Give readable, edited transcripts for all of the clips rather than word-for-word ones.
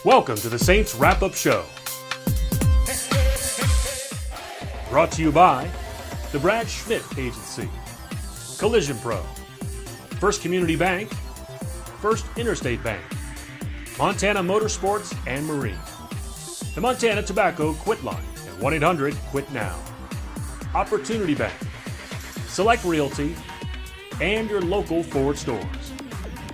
Welcome to the Saints Wrap-Up Show. Brought to you by the Brad Schmidt Agency, Collision Pro, First Community Bank, First Interstate Bank, Montana Motorsports and Marine, the Montana Tobacco Quit Line at 1-800-QUIT-NOW, Opportunity Bank, Select Realty, and your local Ford stores.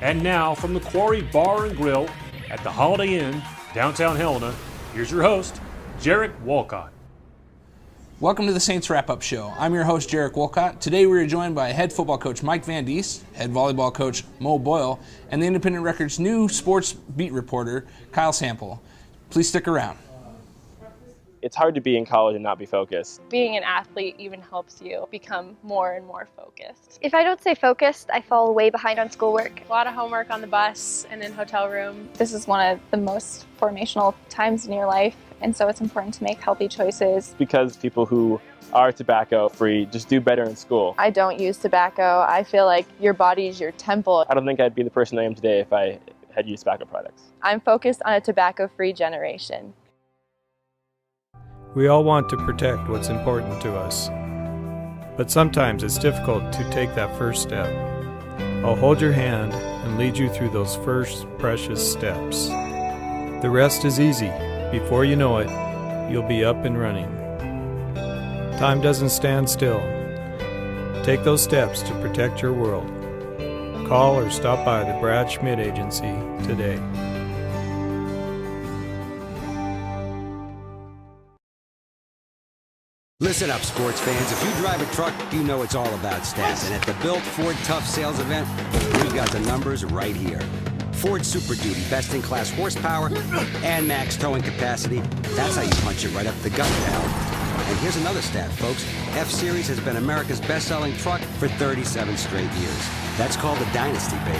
And now from the Quarry Bar and Grill at the Holiday Inn, downtown Helena, here's your host, Jerek Wolcott. Welcome to the Saints Wrap-Up Show. I'm your host, Jerek Wolcott. Today we are joined by head football coach Mike Van Diest, head volleyball coach Mo Boyle, and the Independent Record's new sports beat reporter, Kyle Sample. Please stick around. It's hard to be in college and not be focused. Being an athlete even helps you become more and more focused. If I don't stay focused, I fall way behind on schoolwork. A lot of homework on the bus and in hotel room. This is one of the most formational times in your life, and so it's important to make healthy choices. Because people who are tobacco-free just do better in school. I don't use tobacco. I feel like your body is your temple. I don't think I'd be the person I am today if I had used tobacco products. I'm focused on a tobacco-free generation. We all want to protect what's important to us, but sometimes it's difficult to take that first step. I'll hold your hand and lead you through those first precious steps. The rest is easy. Before you know it, you'll be up and running. Time doesn't stand still. Take those steps to protect your world. Call or stop by the Brad Schmidt Agency today. Listen up, sports fans. If you drive a truck, you know it's all about stats. And at the Built Ford Tough Sales event, we got the numbers right here. Ford Super Duty, best-in-class horsepower and max towing capacity. That's how you punch it right up the gut, pal. And here's another stat, folks. F-Series has been America's best-selling truck for 37 straight years. That's called a dynasty, baby.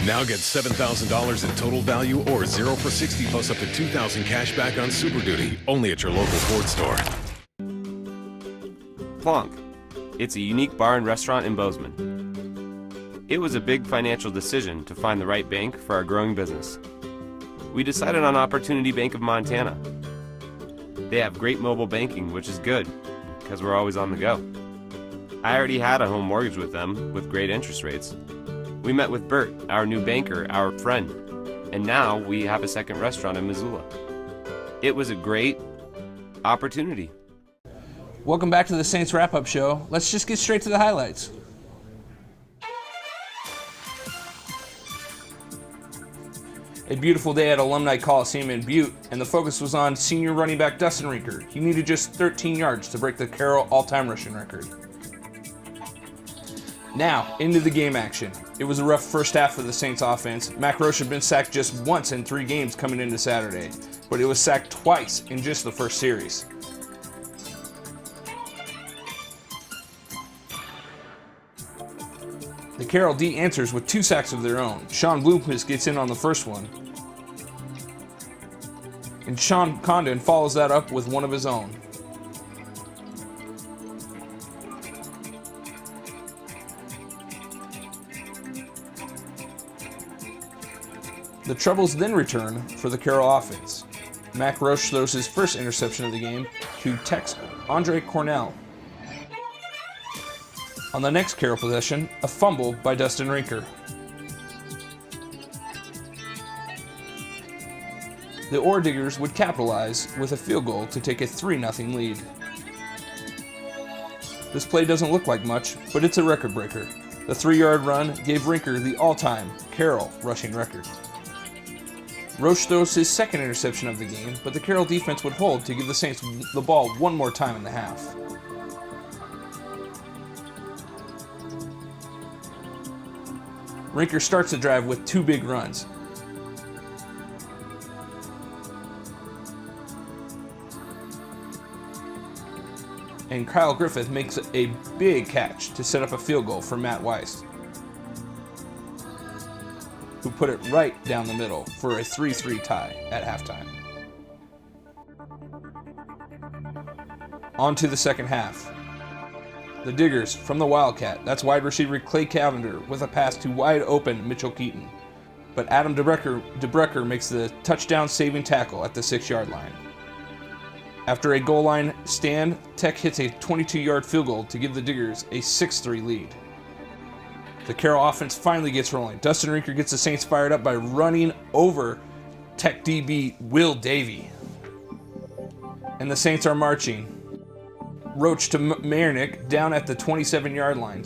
Now get $7,000 in total value or 0 for 60 plus up to $2,000 cash back on Super Duty. Only at your local Ford store. Plonk. It's a unique bar and restaurant in Bozeman. It was a big financial decision to find the right bank for our growing business. We decided on Opportunity Bank of Montana. They have great mobile banking, which is good, because we're always on the go. I already had a home mortgage with them, with great interest rates. We met with Bert, our new banker, our friend, and now we have a second restaurant in Missoula. It was a great opportunity. Welcome back to the Saints Wrap-Up Show. Let's just get straight to the highlights. A beautiful day at Alumni Coliseum in Butte, and the focus was on senior running back Dustin Rinker. He needed just 13 yards to break the Carroll all-time rushing record. Now, into the game action. It was a rough first half for the Saints offense. Mac Roche had been sacked just once in 3 games coming into Saturday, but it was sacked twice in just the first series. The Carroll D answers with 2 sacks of their own. Sean Bloomquist gets in on the first one, and Sean Condon follows that up with one of his own. The troubles then return for the Carroll offense. Mac Roche throws his first interception of the game to Tex Andre Cornell. On the next Carroll possession, a fumble by Dustin Rinker. The Ore Diggers would capitalize with a field goal to take a 3-0 lead. This play doesn't look like much, but it's a record breaker. The 3-yard run gave Rinker the all-time Carroll rushing record. Roche throws his second interception of the game, but the Carroll defense would hold to give the Saints the ball one more time in the half. Rinker starts the drive with 2 big runs. And Kyle Griffith makes a big catch to set up a field goal for Matt Weiss, who put it right down the middle for a 3-3 tie at halftime. On to the second half. The Diggers from the Wildcat. That's wide receiver Clay Cavender with a pass to wide open Mitchell Keaton. but Adam DeBrecker makes the touchdown-saving tackle at the 6-yard line. After a goal line stand, Tech hits a 22-yard field goal to give the Diggers a 6-3 lead. The Carroll offense finally gets rolling. Dustin Rinker gets the Saints fired up by running over Tech DB Will Davey. And the Saints are marching. Roach to Marinick down at the 27-yard line,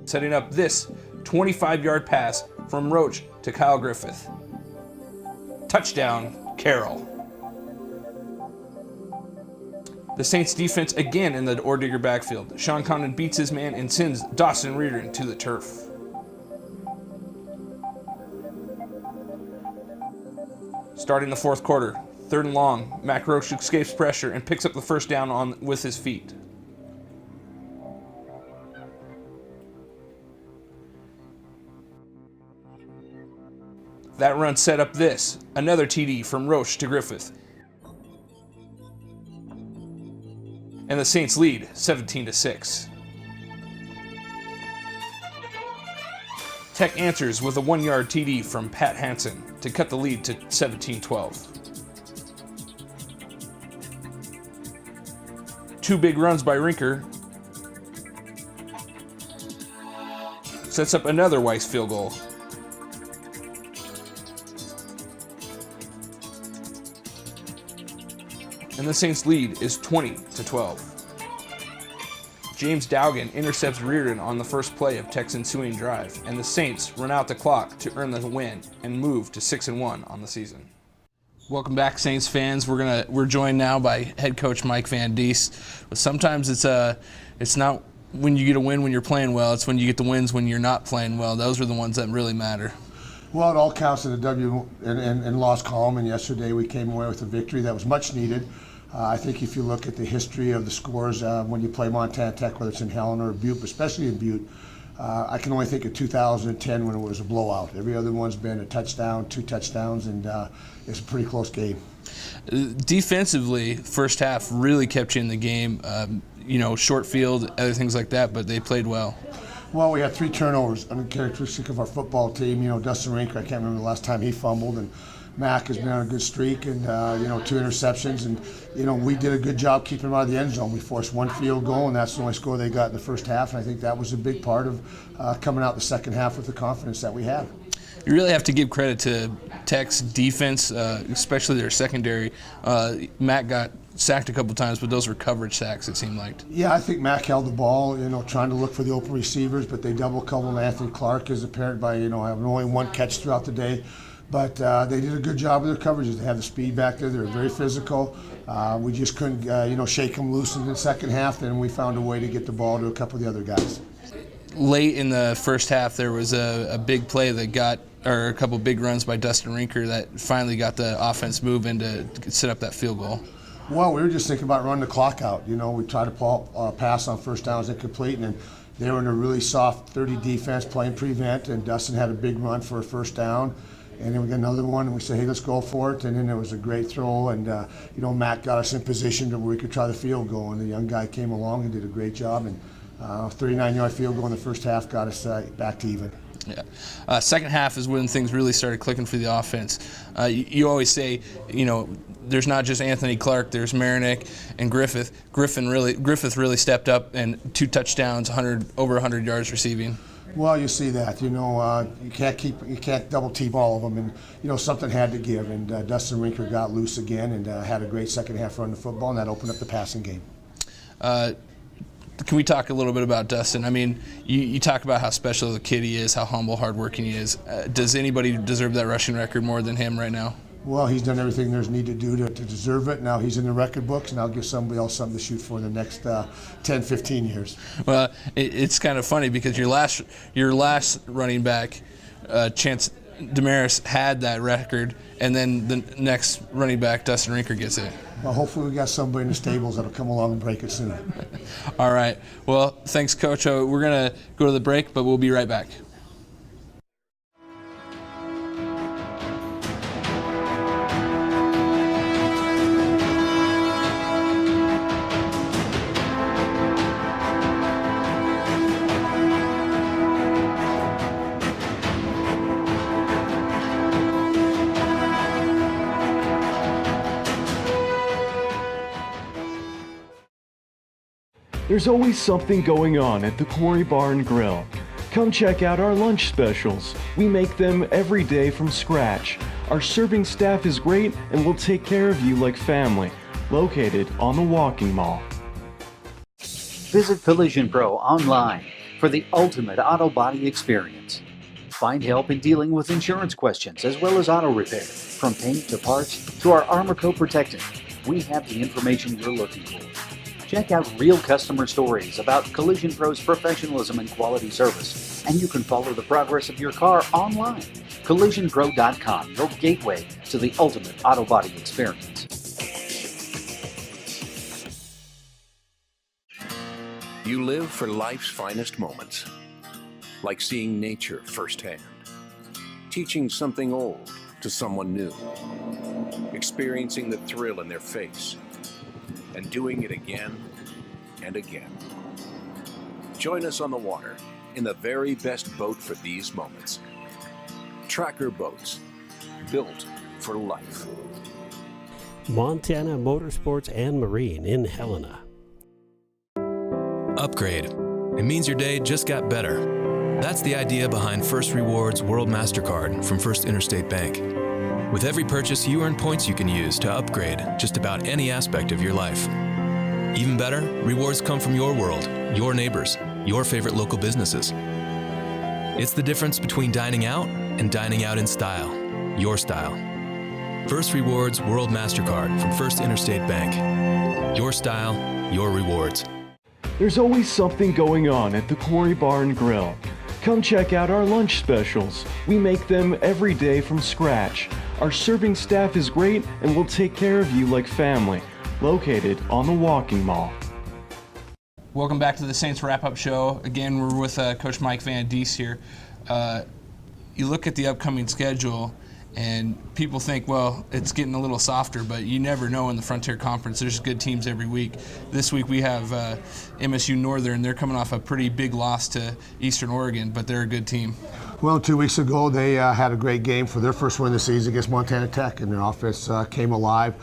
setting up this 25-yard pass from Roach to Kyle Griffith. Touchdown, Carroll. The Saints defense again in the Ordigger backfield. Sean Condon beats his man and sends Dawson Reardon to the turf. Starting the fourth quarter, 3rd and long, Mac Roach escapes pressure and picks up the first down with his feet. That run set up this, another TD from Roach to Griffith. And the Saints lead 17-6. Tech answers with a 1-yard TD from Pat Hansen to cut the lead to 17-12. 2 big runs by Rinker sets up another Weiss field goal. And the Saints lead is 20-12. James Dowgan intercepts Reardon on the first play of Tech's ensuing drive, and the Saints run out the clock to earn the win and move to 6-1 on the season. Welcome back, Saints fans. We're joined now by head coach Mike Van Diest. But sometimes it's not when you get a win when you're playing well; it's when you get the wins when you're not playing well. Those are the ones that really matter. Well, it all counts in the W and loss column, and yesterday we came away with a victory that was much needed. I think if you look at the history of the scores when you play Montana Tech, whether it's in Helena or Butte, but especially in Butte, I can only think of 2010 when it was a blowout. Every other one's been a touchdown, 2 touchdowns, and it's a pretty close game. Defensively, first half really kept you in the game. Short field, other things like that, but they played well. Well, we had 3 turnovers, uncharacteristic of our football team. Dustin Rinker, I can't remember the last time he fumbled, and Mac has been on a good streak, and 2 interceptions, and we did a good job keeping them out of the end zone. We forced 1 field goal, and that's the only score they got in the first half, and I think that was a big part of coming out the second half with the confidence that we have. You really have to give credit to Tech's defense, especially their secondary. Mac got sacked a couple times, but those were coverage sacks, it seemed like. Yeah, I think Mac held the ball, trying to look for the open receivers, but they double covered Anthony Clark as apparent by, having only 1 catch throughout the day. But they did a good job with their coverages. They had the speed back there. They were very physical. We just couldn't, shake them loose in the second half. Then we found a way to get the ball to a couple of the other guys. Late in the first half, there was a big play that or a couple big runs by Dustin Rinker that finally got the offense moving to set up that field goal. Well, we were just thinking about running the clock out. We tried to pass on first downs incomplete, and they were in a really soft 30 defense playing prevent, and Dustin had a big run for a first down. And then we got another one, and we said, hey, let's go for it. And then there was a great throw, and Matt got us in position to where we could try the field goal. And the young guy came along and did a great job. And 39-yard field goal in the first half got us back to even. Yeah. Second half is when things really started clicking for the offense. You always say, there's not just Anthony Clark, there's Marinick and Griffith. Griffith really stepped up, and 2 touchdowns, over 100 yards receiving. Well, you see that. You can't double team all of them, and something had to give. And Dustin Rinker got loose again and had a great second half run the football, and that opened up the passing game. Can we talk a little bit about Dustin? I mean, you talk about how special the kid he is, how humble, hardworking he is. Does anybody deserve that rushing record more than him right now? Well, he's done everything there's need to do to deserve it. Now he's in the record books, and I'll give somebody else something to shoot for in the next 10, 15 years. Well, it's kind of funny because your last running back, Chance Damaris, had that record, and then the next running back, Dustin Rinker, gets it. Well, hopefully we got somebody in the stables that'll come along and break it soon. All right. Well, thanks, Coach. We're going to go to the break, but we'll be right back. There's always something going on at the Quarry Bar and Grill. Come check out our lunch specials. We make them every day from scratch. Our serving staff is great and will take care of you like family. Located on the Walking Mall. Visit Collision Pro online for the ultimate auto body experience. Find help in dealing with insurance questions as well as auto repair. From paint to parts to our Armor Co Protectant, we have the information you're looking for. Check out real customer stories about Collision Pro's professionalism and quality service, and you can follow the progress of your car online. CollisionPro.com, your gateway to the ultimate auto body experience. You live for life's finest moments, like seeing nature firsthand, teaching something old to someone new, experiencing the thrill in their face, and doing it again and again. Join us on the water in the very best boat for these moments. Tracker Boats, built for life. Montana Motorsports and Marine in Helena. Upgrade. It means your day just got better. That's the idea behind First Rewards World MasterCard from First Interstate Bank. With every purchase, you earn points you can use to upgrade just about any aspect of your life. Even better, rewards come from your world, your neighbors, your favorite local businesses. It's the difference between dining out and dining out in style, your style. First Rewards World MasterCard from First Interstate Bank. Your style, your rewards. There's always something going on at the Quarry Bar and Grill. Come check out our lunch specials. We make them every day from scratch. Our serving staff is great and will take care of you like family. Located on the Walking Mall. Welcome back to the Saints Wrap-Up Show. Again, we're with Coach Mike Van Diest here. You look at the upcoming schedule, and people think, well, it's getting a little softer, but you never know in the Frontier Conference. There's good teams every week. This week we have MSU Northern. They're coming off a pretty big loss to Eastern Oregon, but they're a good team. Well, 2 weeks ago, they had a great game for their first win of the season against Montana Tech, and their offense came alive.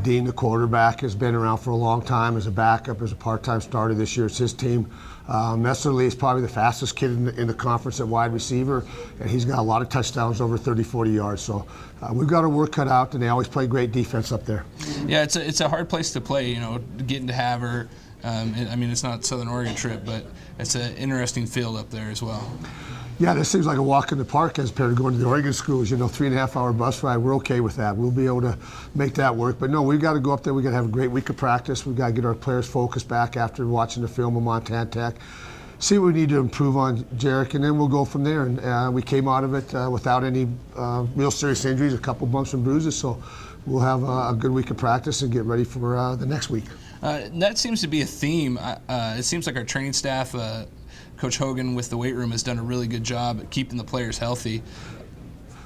Dean, the quarterback, has been around for a long time as a backup, as a part-time starter this year. It's his team. Messerly is probably the fastest kid in the conference at wide receiver, and he's got a lot of touchdowns, over 30, 40 yards. So we've got our work cut out, and they always play great defense up there. Yeah, it's a hard place to play, getting to Havre. I mean, it's not Southern Oregon trip, but it's an interesting field up there as well. Yeah, this seems like a walk in the park as compared to going to the Oregon schools. 3.5 hour bus ride. We're okay with that. We'll be able to make that work. But no, we've got to go up there. We've got to have a great week of practice. We've got to get our players focused back after watching the film of Montana Tech. See what we need to improve on, Jerek, and then we'll go from there. And we came out of it without any real serious injuries, a couple bumps and bruises. So we'll have a good week of practice and get ready for the next week. That seems to be a theme. It seems like our training staff, Coach Hogan with the weight room, has done a really good job at keeping the players healthy.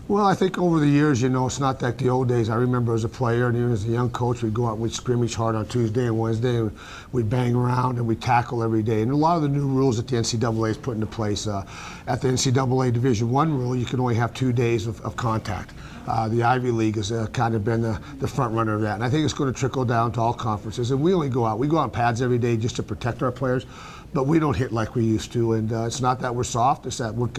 Well, I think over the years, it's not like the old days. I remember as a player and even as a young coach, we'd go out and we'd scrimmage hard on Tuesday and Wednesday, and we'd bang around and we'd tackle every day. And a lot of the new rules that the NCAA has put into place, at the NCAA Division I rule, you can only have 2 days of contact. The Ivy League has kind of been the front runner of that. And I think it's going to trickle down to all conferences. And we go out in pads every day just to protect our players, but we don't hit like we used to. And it's not that we're soft, it's that when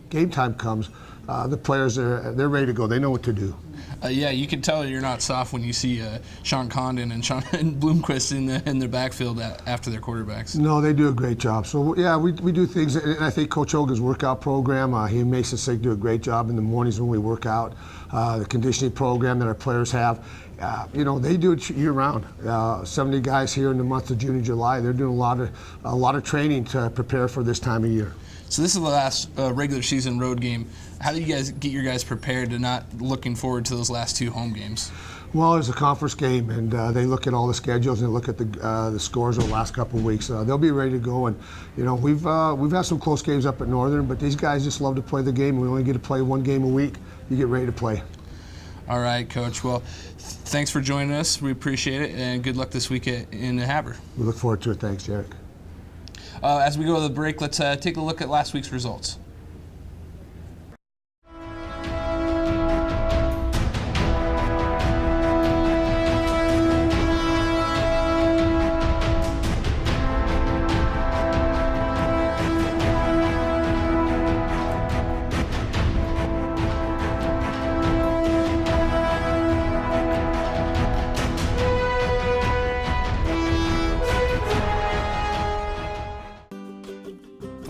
game time comes, the players they're ready to go. They know what to do. Yeah, you can tell you're not soft when you see Sean Condon and Bloomquist in the backfield after their quarterbacks. No, they do a great job. So yeah, we do things, and I think Coach Hogan's workout program, he makes us do a great job in the mornings when we work out. The conditioning program that our players have, they do it year round. 70 guys here in the month of June and July. They're doing a lot of training to prepare for this time of year. So this is the last regular season road game. How do you guys get your guys prepared to not looking forward to those last 2 home games? Well, it's a conference game, and they look at all the schedules and they look at the scores of the last couple of weeks. They'll be ready to go, and we've had some close games up at Northern, but these guys just love to play the game. We only get to play 1 game a week. You get ready to play. All right, Coach. Well, thanks for joining us. We appreciate it, and good luck this week in Havre. We look forward to it. Thanks, Jerek. As we go to the break, let's take a look at last week's results.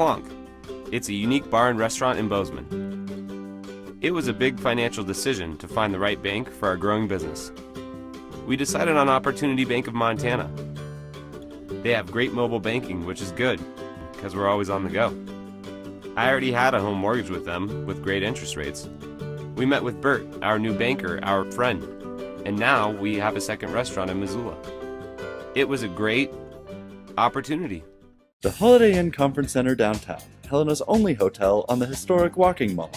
Clonk. It's a unique bar and restaurant in Bozeman. It was a big financial decision to find the right bank for our growing business. We decided on Opportunity Bank of Montana. They have great mobile banking, which is good, because we're always on the go. I already had a home mortgage with them, with great interest rates. We met with Bert, our new banker, our friend, and now we have a second restaurant in Missoula. It was a great opportunity. The Holiday Inn Conference Center downtown, Helena's only hotel on the historic Walking Mall.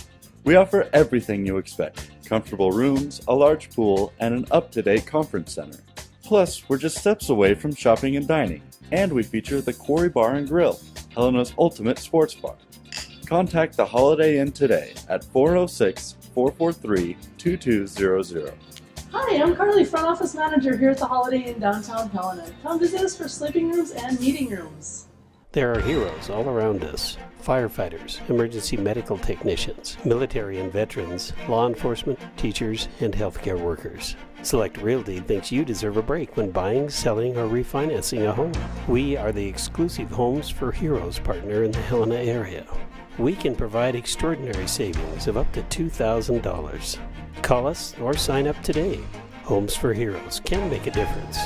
We offer everything you expect: comfortable rooms, a large pool, and an up-to-date conference center. Plus, we're just steps away from shopping and dining, and we feature the Quarry Bar and Grill, Helena's ultimate sports bar. Contact the Holiday Inn today at 406-443-2200. Hi, I'm Carly, front office manager here at the Holiday Inn downtown Helena. Come visit us for sleeping rooms and meeting rooms. There are heroes all around us: firefighters, emergency medical technicians, military and veterans, law enforcement, teachers, and healthcare workers. Select Realty thinks you deserve a break when buying, selling, or refinancing a home. We are the exclusive Homes for Heroes partner in the Helena area. We can provide extraordinary savings of up to $2,000. Call us or sign up today. Homes for Heroes can make a difference.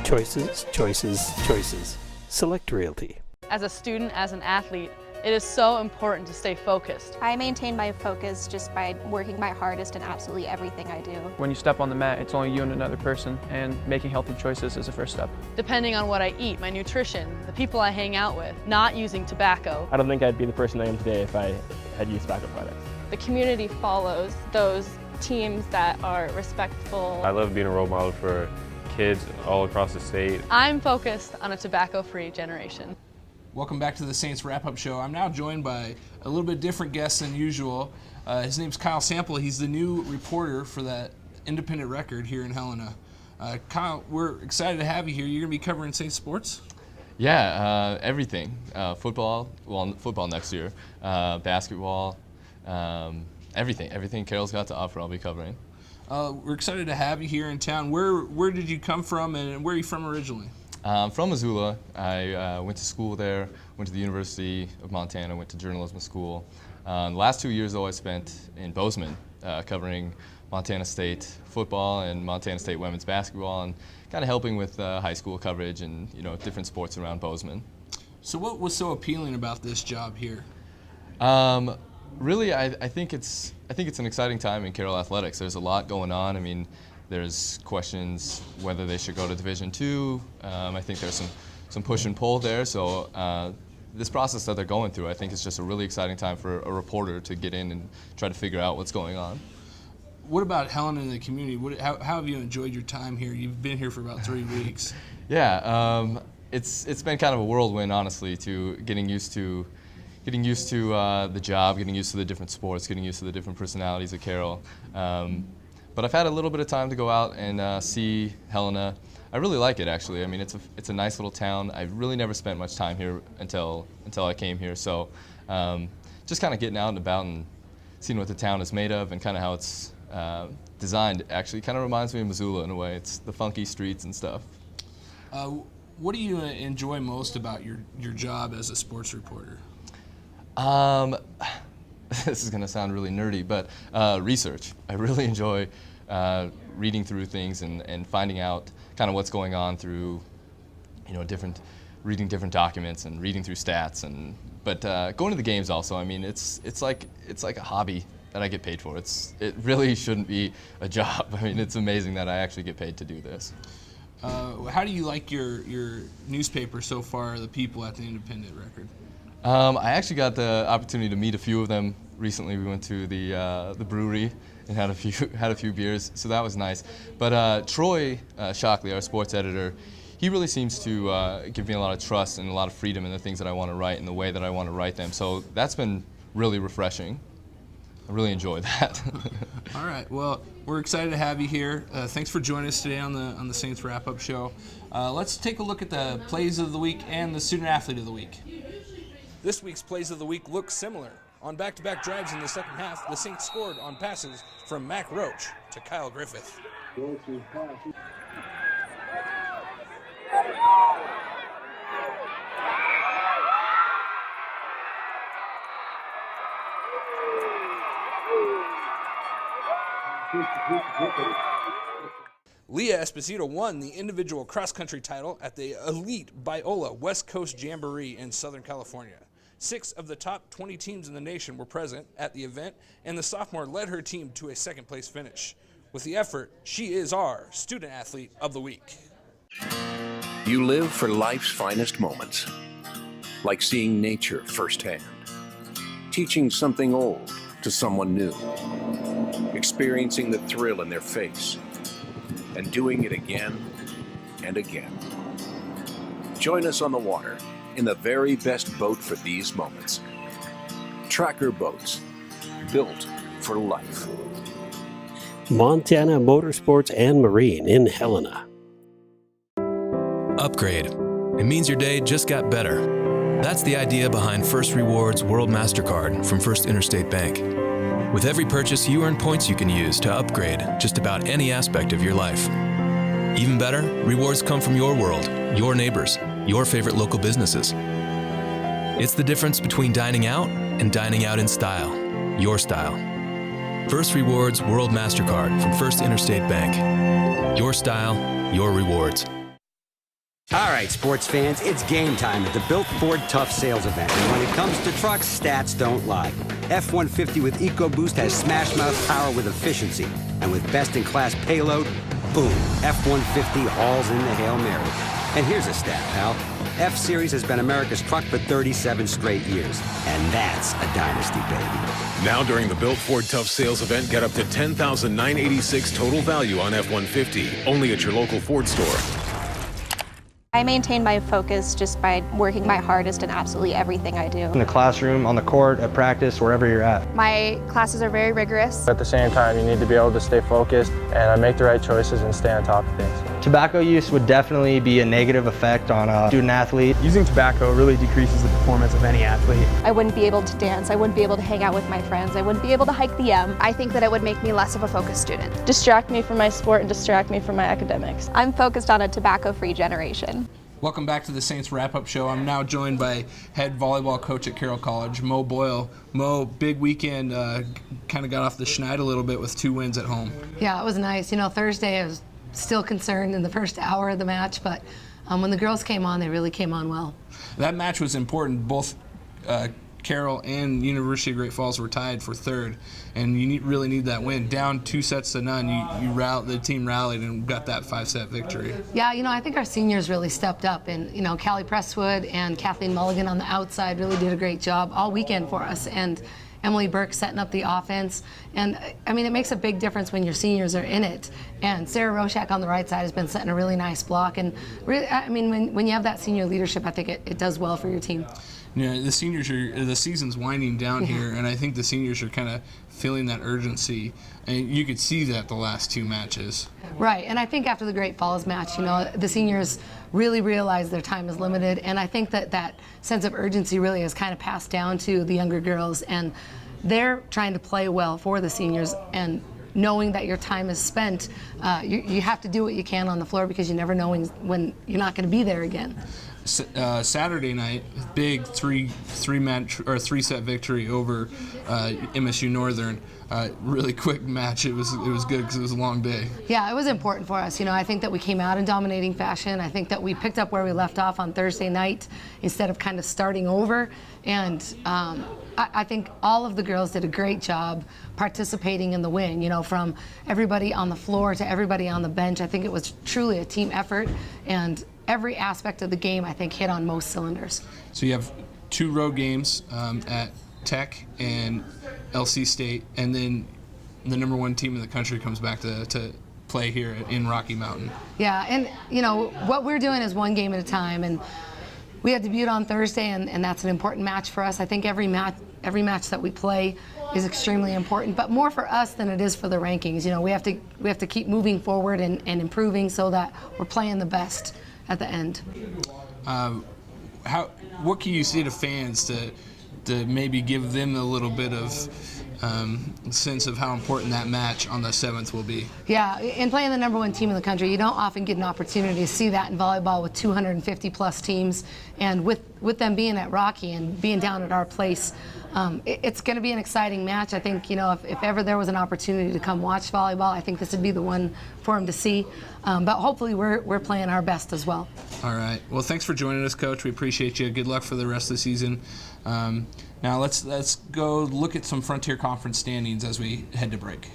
Choices, choices, choices. Select Realty. As a student, as an athlete, it is so important to stay focused. I maintain my focus just by working my hardest in absolutely everything I do. When you step on the mat, it's only you and another person, and making healthy choices is the first step. Depending on what I eat, my nutrition, the people I hang out with, not using tobacco. I don't think I'd be the person I am today if I had used tobacco products. The community follows those teams that are respectful. I love being a role model for kids all across the state. I'm focused on a tobacco-free generation. Welcome back to the Saints Wrap-Up Show. I'm now joined by a little bit different guest than usual. His name's Kyle Sample. He's the new reporter for that Independent Record here in Helena. Kyle, we're excited to have you here. You're going to be covering Saints sports? Yeah, everything. Football next year. Basketball, everything Carroll's got to offer I'll be covering. We're excited to have you here in town. Where did you come from, and where are you from originally? From Missoula. I went to school there, went to the University of Montana, went to journalism school. The last 2 years, though, I spent in Bozeman covering Montana State football and Montana State women's basketball, and kind of helping with high school coverage and different sports around Bozeman. So what was so appealing about this job here? Really, I think it's an exciting time in Carroll athletics. There's a lot going on. I mean, there's questions whether they should go to Division II. I think there's some push and pull there. So this process that they're going through, I think it's just a really exciting time for a reporter to get in and try to figure out what's going on. What about Helena and the community? How have you enjoyed your time here? You've been here for about 3 weeks. Yeah, it's been kind of a whirlwind, honestly, to getting used to the job, getting used to the different sports, getting used to the different personalities at Carroll. But I've had a little bit of time to go out and see Helena. I really like it, actually. I mean, it's a nice little town. I really never spent much time here until I came here. So just kind of getting out and about and seeing what the town is made of and kind of how it's designed actually kind of reminds me of Missoula in a way. It's the funky streets and stuff. What do you enjoy most about your job as a sports reporter? This is going to sound really nerdy, but research. I really enjoy reading through things and finding out kind of what's going on through, reading different documents and reading through stats. But going to the games also. I mean, it's like a hobby that I get paid for. It really shouldn't be a job. I mean, it's amazing that I actually get paid to do this. How do you like your newspaper so far, the people at the Independent Record? I actually got the opportunity to meet a few of them recently. We went to the brewery and had a few beers, so that was nice. But Troy Shockley, our sports editor, he really seems to give me a lot of trust and a lot of freedom in the things that I want to write and the way that I want to write them. So that's been really refreshing. I really enjoyed that. All right. Well, we're excited to have you here. Thanks for joining us today on the Saints Wrap-Up Show. Let's take a look at the plays of the week and the student athlete of the week. This week's plays of the week look similar. On back-to-back drives in the second half, the Saints scored on passes from Mac Roach to Kyle Griffith. Leah Esposito won the individual cross-country title at the Elite Biola West Coast Jamboree in Southern California. 6 of the top 20 teams in the nation were present at the event, and the sophomore led her team to a second-place finish. With the effort, she is our Student Athlete of the Week. You live for life's finest moments, like seeing nature firsthand, teaching something old to someone new, experiencing the thrill in their face, and doing it again and again. Join us on the water in the very best boat for these moments. Tracker boats, built for life. Montana Motorsports and Marine in Helena. Upgrade. It means your day just got better. That's the idea behind First Rewards World MasterCard from First Interstate Bank. With every purchase, you earn points you can use to upgrade just about any aspect of your life. Even better, rewards come from your world, your neighbors, your favorite local businesses. It's the difference between dining out and dining out in style, your style. First Rewards World MasterCard from First Interstate Bank. Your style, your rewards. All right, sports fans, it's game time at the Built Ford Tough Sales event. And when it comes to trucks, stats don't lie. F-150 with EcoBoost has smash-mouth power with efficiency. And with best-in-class payload, boom, F-150 hauls in the Hail Mary. And here's a stat, pal. F-Series has been America's truck for 37 straight years. And that's a dynasty, baby. Now during the Built Ford Tough Sales event, get up to $10,986 total value on F-150, only at your local Ford store. I maintain my focus just by working my hardest in absolutely everything I do. In the classroom, on the court, at practice, wherever you're at. My classes are very rigorous. At the same time, you need to be able to stay focused and make the right choices and stay on top of things. Tobacco use would definitely be a negative effect on a student athlete. Using tobacco really decreases the performance of any athlete. I wouldn't be able to dance. I wouldn't be able to hang out with my friends. I wouldn't be able to hike the M. I think that it would make me less of a focused student. Distract me from my sport and distract me from my academics. I'm focused on a tobacco-free generation. Welcome back to the Saints Wrap-Up Show. I'm now joined by head volleyball coach at Carroll College, Mo Boyle. Mo, big weekend, kind of got off the schneid a little bit with 2 wins at home. Yeah, it was nice. You know, Thursday I was still concerned in the first hour of the match, but when the girls came on, they really came on well. That match was important. Both Carroll and University of Great Falls were tied for 3rd, and you really need that win. Down 2-0, the team rallied and got that 5-set victory. Yeah, you know, I think our seniors really stepped up, and you know, Callie Presswood and Kathleen Mulligan on the outside really did a great job all weekend for us, and Emily Burke setting up the offense. And I mean, it makes a big difference when your seniors are in it. And Sarah Roshak on the right side has been setting a really nice block. And really, I mean, when you have that senior leadership, I think it does well for your team. You know, the season's winding down here, and I think the seniors are kind of feeling that urgency, and you could see that the last 2 matches. Right, and I think after the Great Falls match, you know, the seniors really realized their time is limited, and I think that sense of urgency really has kind of passed down to the younger girls, and they're trying to play well for the seniors, and knowing that your time is spent, you have to do what you can on the floor because you never know when you're not going to be there again. Saturday night, big 3-set victory over MSU Northern. Really quick match. It was good because it was a long day. Yeah, it was important for us. You know, I think that we came out in dominating fashion. I think that we picked up where we left off on Thursday night instead of kind of starting over. And I think all of the girls did a great job participating in the win. You know, from everybody on the floor to everybody on the bench. I think it was truly a team effort, and every aspect of the game, I think, hit on most cylinders. So you have 2 road games at Tech and LC State, and then the #1 team in the country comes back to play here in Rocky Mountain. Yeah, and you know, what we're doing is 1 game at a time, and we had Dubuque on Thursday, and that's an important match for us. I think every match that we play is extremely important, but more for us than it is for the rankings. You know, we have to keep moving forward and improving so that we're playing the best at the end. What can you say to fans to maybe give them a little bit of sense of how important that match on the 7th will be? Yeah, in playing the #1 team in the country, you don't often get an opportunity to see that in volleyball with 250 plus teams, and with them being at Rocky and being down at our place, It's going to be an exciting match. I think, if ever there was an opportunity to come watch volleyball, I think this would be the one for him to see. But hopefully we're playing our best as well. All right. Well, thanks for joining us, Coach. We appreciate you. Good luck for the rest of the season. Now let's go look at some Frontier Conference standings as we head to break.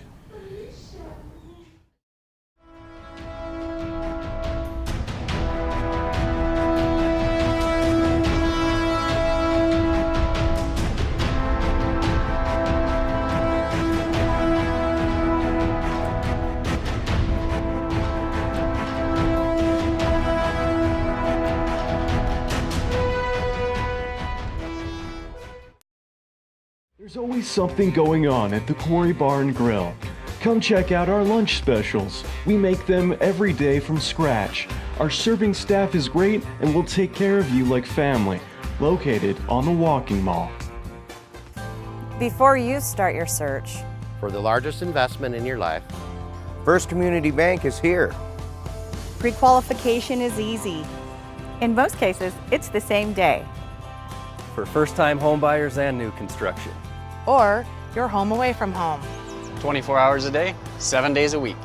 There's always something going on at the Quarry Bar and Grill. Come check out our lunch specials. We make them every day from scratch. Our serving staff is great and will take care of you like family. Located on the Walking Mall. Before you start your search for the largest investment in your life, First Community Bank is here. Pre-qualification is easy. In most cases, it's the same day. For first-time home buyers and new construction. Or you're home away from home. 24 hours a day, 7 days a week.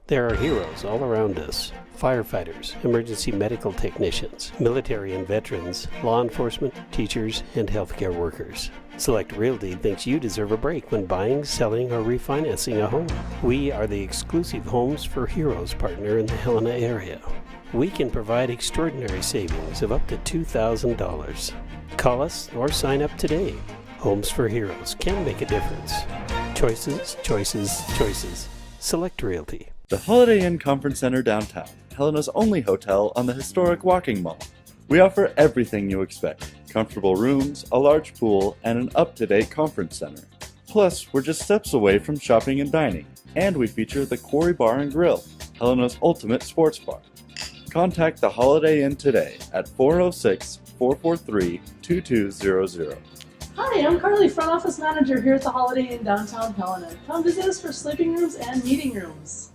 There are heroes all around us. Firefighters, emergency medical technicians, military and veterans, law enforcement, teachers, and healthcare workers. Select Realty thinks you deserve a break when buying, selling, or refinancing a home. We are the exclusive Homes for Heroes partner in the Helena area. We can provide extraordinary savings of up to $2,000. Call us or sign up today. Homes for Heroes can make a difference. Choices, choices, choices. Select Realty. The Holiday Inn Conference Center downtown, Helena's only hotel on the historic Walking Mall. We offer everything you expect. Comfortable rooms, a large pool, and an up-to-date conference center. Plus, we're just steps away from shopping and dining. And we feature the Quarry Bar and Grill, Helena's ultimate sports bar. Contact the Holiday Inn today at 406-443-2200. Hi, I'm Carly, front office manager here at the Holiday Inn downtown Helena. Come visit us for sleeping rooms and meeting rooms.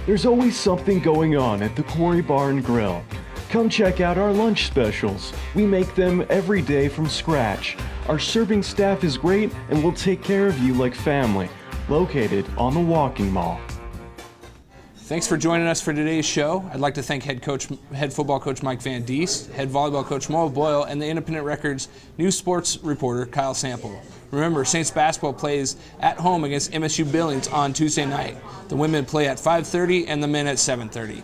There's always something going on at the Quarry Bar and Grill. Come check out our lunch specials. We make them every day from scratch. Our serving staff is great and will take care of you like family. Located on the Walking Mall. Thanks for joining us for today's show. I'd like to thank head football coach Mike Van Diest, head volleyball coach Mo Boyle, and the Independent Record's news sports reporter Kyle Sample. Remember, Saints basketball plays at home against MSU Billings on Tuesday night. The women play at 5:30 and the men at 7:30.